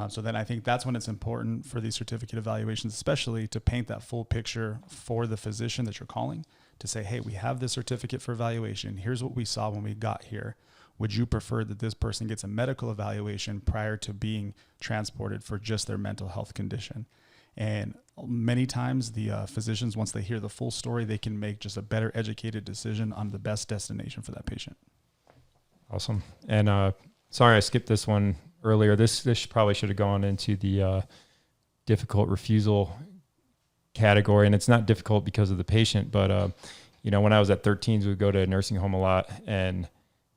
So then I think that's when it's important for these certificate evaluations, especially to paint that full picture for the physician that you're calling, to say, hey, we have this certificate for evaluation. Here's what we saw when we got here. Would you prefer that this person gets a medical evaluation prior to being transported for just their mental health condition? And many times the physicians, once they hear the full story, they can make just a better educated decision on the best destination for that patient. Awesome. And sorry, I skipped this one earlier. This probably should have gone into the difficult refusal category. And it's not difficult because of the patient, but when I was at 13s, we'd go to a nursing home a lot, and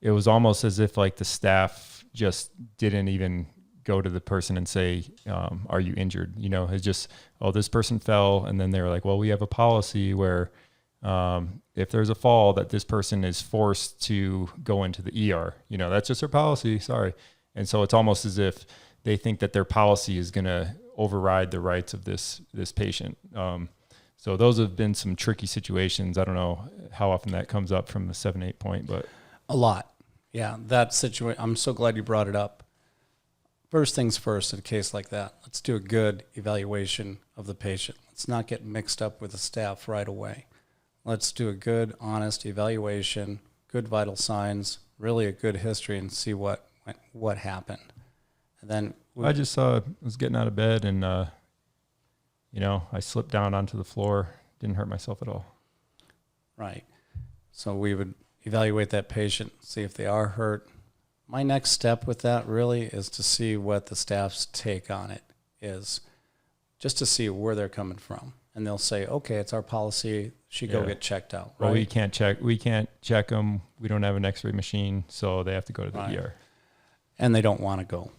it was almost as if like the staff just didn't even go to the person and say, are you injured? It's just, oh, this person fell. And then they were like, well, we have a policy where if there's a fall, that this person is forced to go into the ER. That's just their policy. Sorry. And so it's almost as if they think that their policy is going to override the rights of this patient. So those have been some tricky situations. I don't know how often that comes up from the 7-8 point, but a lot. Yeah, that situation. I'm so glad you brought it up. First things first, in a case like that, let's do a good evaluation of the patient. Let's not get mixed up with the staff right away. Let's do a good, honest evaluation, good vital signs, really a good history, and see what happened. And then I just was getting out of bed, and I slipped down onto the floor. Didn't hurt myself at all. Right. So we would evaluate that patient, see if they are hurt. My next step with that really is to see what the staff's take on it is, just to see where they're coming from. And they'll say, okay, it's our policy. She go get checked out. Well, right? we can't check them. We don't have an x-ray machine, so they have to go to the ER. And they don't want to go,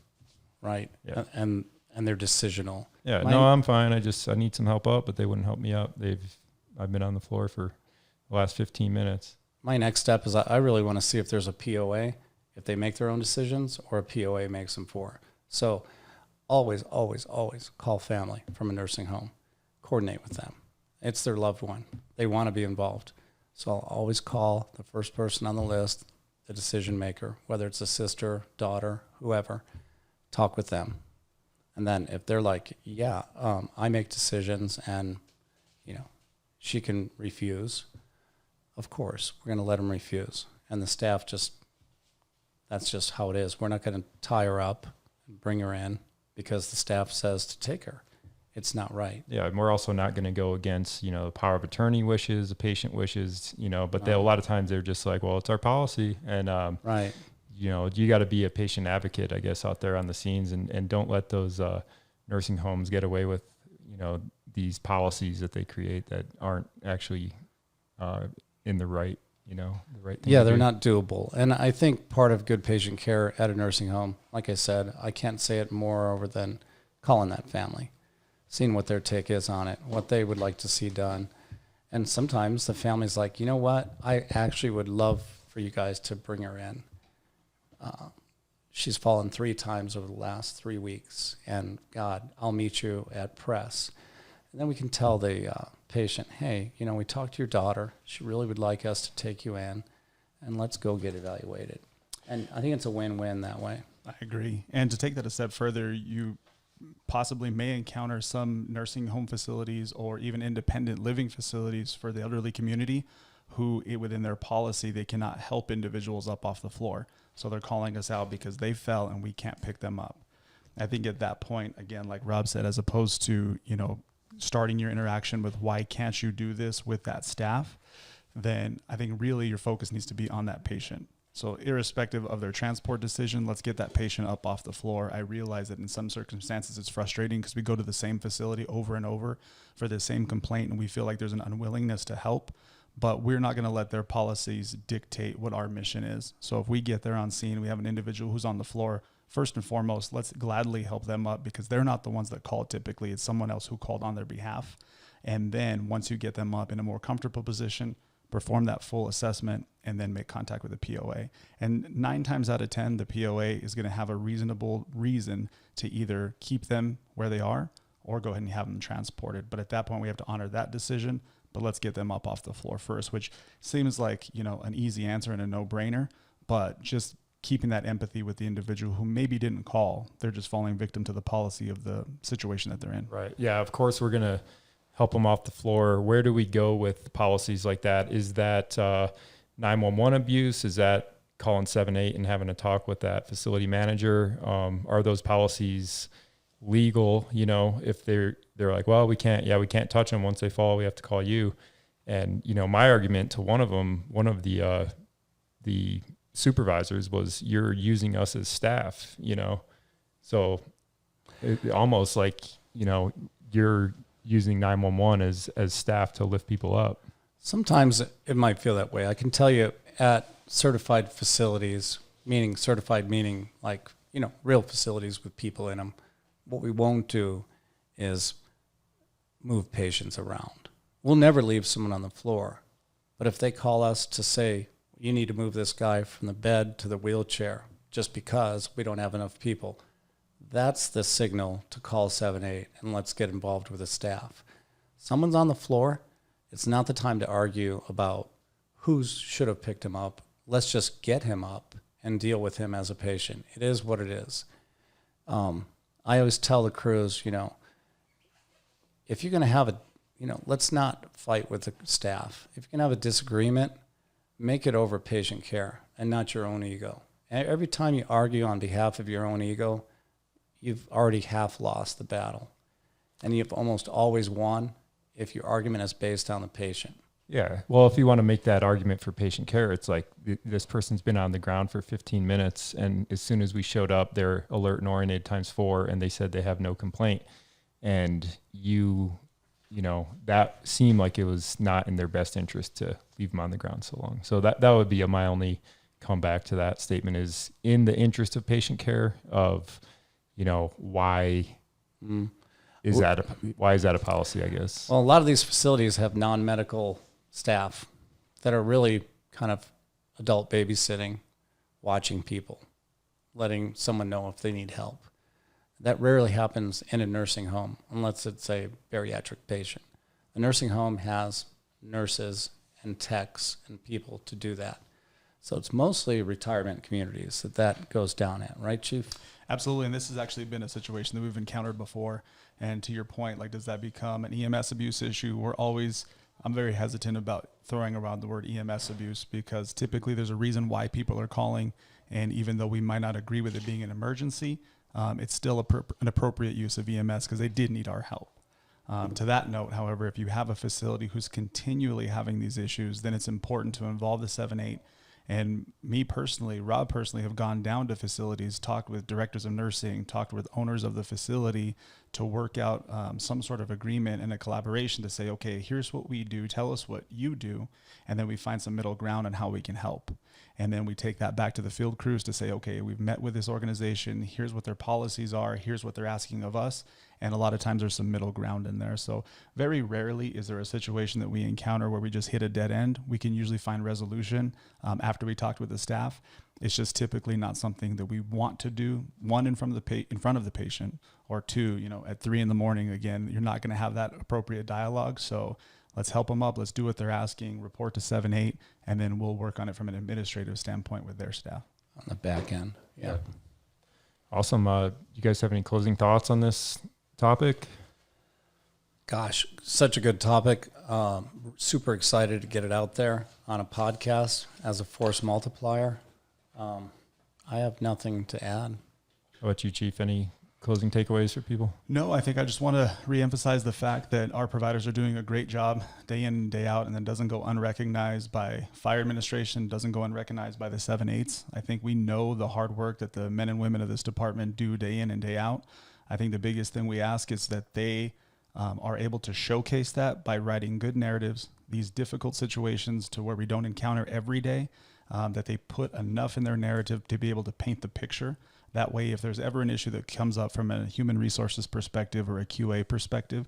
right? Yeah. And they're decisional. Yeah, no, I'm fine. I need some help up, but they wouldn't help me up. I've been on the floor for the last 15 minutes. My next step is I really want to see if there's a POA, if they make their own decisions, or a POA makes them for. So always, always, always call family from a nursing home. Coordinate with them. It's their loved one. They want to be involved. So I'll always call the first person on the list, the decision maker, whether it's a sister, daughter, whoever, talk with them. And then if they're like, yeah, I make decisions and, she can refuse, of course, we're going to let them refuse. And the staff that's just how it is. We're not going to tie her up and bring her in because the staff says to take her. It's not right. Yeah, and we're also not going to go against, the power of attorney wishes, the patient wishes, but a lot of times they're just like, well, it's our policy. And, right. You got to be a patient advocate, I guess, out there on the scenes and don't let those nursing homes get away with, these policies that they create that aren't actually in the right, the right thing. Yeah, to they're do. not doable. And I think part of good patient care at a nursing home, like I said, I can't say it more over than calling that family, seeing what their take is on it, what they would like to see done. And sometimes the family's like, you know what? I actually would love for you guys to bring her in. She's fallen 3 times over the last 3 weeks, and God, I'll meet you at press. And then we can tell the patient, hey, we talked to your daughter. She really would like us to take you in, and let's go get evaluated. And I think it's a win-win that way. I agree. And to take that a step further, you possibly may encounter some nursing home facilities or even independent living facilities for the elderly community who, within their policy, they cannot help individuals up off the floor. So they're calling us out because they fell and we can't pick them up. I think at that point, again, like Rob said, as opposed to, starting your interaction with why can't you do this with that staff, then I think really your focus needs to be on that patient. So irrespective of their transport decision, let's get that patient up off the floor. I realize that in some circumstances it's frustrating because we go to the same facility over and over for the same complaint and we feel like there's an unwillingness to help, but we're not going to let their policies dictate what our mission is. So if we get there on scene, we have an individual who's on the floor, first and foremost, let's gladly help them up because they're not the ones that call typically. It's someone else who called on their behalf. And then once you get them up in a more comfortable position, perform that full assessment, and then make contact with the POA. And 9 times out of 10, the POA is going to have a reasonable reason to either keep them where they are or go ahead and have them transported. But at that point, we have to honor that decision, but let's get them up off the floor first, which seems like, an easy answer and a no-brainer, but just keeping that empathy with the individual who maybe didn't call. They're just falling victim to the policy of the situation that they're in. Right. Yeah, of course, we're going to help them off the floor. Where do we go with policies like that? Is that 911 abuse? Is that calling 7-8 and having a talk with that facility manager? Are those policies legal? If they're like, well, we can't touch them once they fall. We have to call you. And, my argument to one of the supervisors was, you're using us as staff, so it almost like, you're using 911 as staff to lift people up. Sometimes it might feel that way. I can tell you at certified facilities, meaning like, real facilities with people in them, what we won't do is move patients around. We'll never leave someone on the floor. But if they call us to say, you need to move this guy from the bed to the wheelchair just because we don't have enough people, that's the signal to call 7-8 and let's get involved with the staff. Someone's on the floor, it's not the time to argue about who should have picked him up. Let's just get him up and deal with him as a patient. It is what it is. I always tell the crews, if you're going to have let's not fight with the staff. If you're going to have a disagreement, make it over patient care and not your own ego. And every time you argue on behalf of your own ego, you've already half lost the battle. And you've almost always won if your argument is based on the patient. Yeah. Well, if you want to make that argument for patient care, it's like this person's been on the ground for 15 minutes, and as soon as we showed up, they're alert and oriented ×4, and they said they have no complaint. And that seemed like it was not in their best interest to leave them on the ground so long. So that would be my only comeback to that statement, is in the interest of patient care of, why is that a policy, I guess? Well, a lot of these facilities have non-medical staff that are really kind of adult babysitting, watching people, letting someone know if they need help. That rarely happens in a nursing home unless it's a bariatric patient. A nursing home has nurses and techs and people to do that. So it's mostly retirement communities that goes down at, right, Chief? Absolutely, and this has actually been a situation that we've encountered before. And to your point, does that become an EMS abuse issue? I'm very hesitant about throwing around the word EMS abuse, because typically there's a reason why people are calling, and even though we might not agree with it being an emergency, it's still an appropriate use of EMS because they did need our help. To that note, however, if you have a facility who's continually having these issues, then it's important to involve the 7-8. And me personally, Rob personally, have gone down to facilities, talked with directors of nursing, talked with owners of the facility to work out some sort of agreement and a collaboration to say, okay, here's what we do, tell us what you do, and then we find some middle ground on how we can help. And then we take that back to the field crews to say, okay, we've met with this organization, here's what their policies are, here's what they're asking of us. And a lot of times there's some middle ground in there. So very rarely is there a situation that we encounter where we just hit a dead end. We can usually find resolution after we talked with the staff. It's just typically not something that we want to do. One, in front of the patient, or two, at 3 a.m, again, you're not going to have that appropriate dialogue. So let's help them up. Let's do what they're asking, report to 7-8, and then we'll work on it from an administrative standpoint with their staff. On the back end. Yeah. Awesome. You guys have any closing thoughts on this topic? Gosh, such a good topic. Super excited to get it out there on a podcast as a force multiplier. I have nothing to add. How about you, Chief? Any closing takeaways for people? No, I think I just want to reemphasize the fact that our providers are doing a great job day in and day out, and then doesn't go unrecognized by fire administration, doesn't go unrecognized by the 7-8s. I think we know the hard work that the men and women of this department do day in and day out. I think the biggest thing we ask is that they are able to showcase that by writing good narratives, these difficult situations to where we don't encounter every day, that they put enough in their narrative to be able to paint the picture. That way, if there's ever an issue that comes up from a human resources perspective or a QA perspective,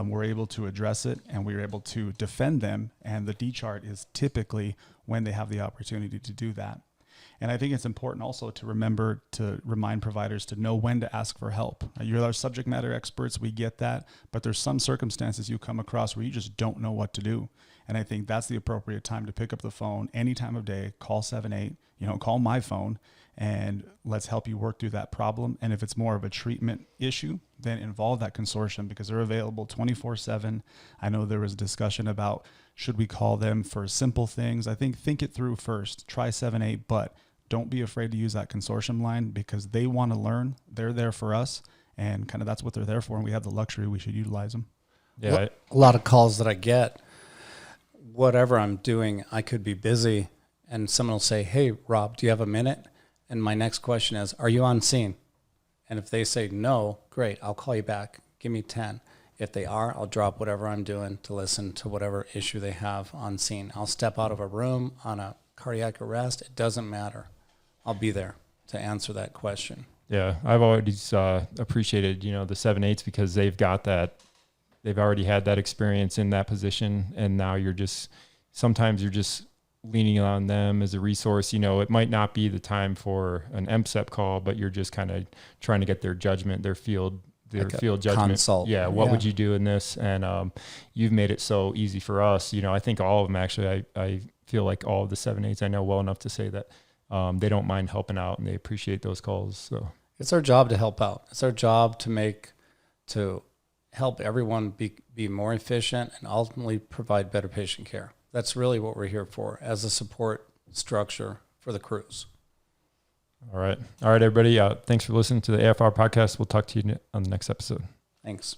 we're able to address it and we're able to defend them. And the D chart is typically when they have the opportunity to do that. And I think it's important also to remember to remind providers to know when to ask for help. You're our subject matter experts, we get that, but there's some circumstances you come across where you just don't know what to do. And I think that's the appropriate time to pick up the phone any time of day, call 7-8, call my phone, and let's help you work through that problem. And if it's more of a treatment issue, then involve that consortium because they're available 24/7. I know there was discussion about should we call them for simple things. I think it through first, try 7-8, but don't be afraid to use that consortium line because they want to learn. They're there for us, and kind of that's what they're there for, and we have the luxury. We should utilize them. Yeah, a lot of calls that I get, whatever I'm doing, I could be busy, and someone will say, hey, Rob, do you have a minute? And my next question is, are you on scene? And if they say no, great, I'll call you back. Give me 10. If they are, I'll drop whatever I'm doing to listen to whatever issue they have on scene. I'll step out of a room on a cardiac arrest. It doesn't matter. I'll be there to answer that question. Yeah, I've always appreciated, the 7/8s because they've got that. They've already had that experience in that position, and now sometimes you're just leaning on them as a resource. It might not be the time for an MCEP call, but you're just kind of trying to get their judgment, their field judgment. Consult. Yeah, what would you do in this? And you've made it so easy for us. I think all of them actually. I feel like all of the 7/8s I know well enough to say that they don't mind helping out and they appreciate those calls. So it's our job to help out. It's our job to help everyone be more efficient and ultimately provide better patient care. That's really what we're here for as a support structure for the crews. All right, everybody. Thanks for listening to the AFR podcast. We'll talk to you on the next episode. Thanks.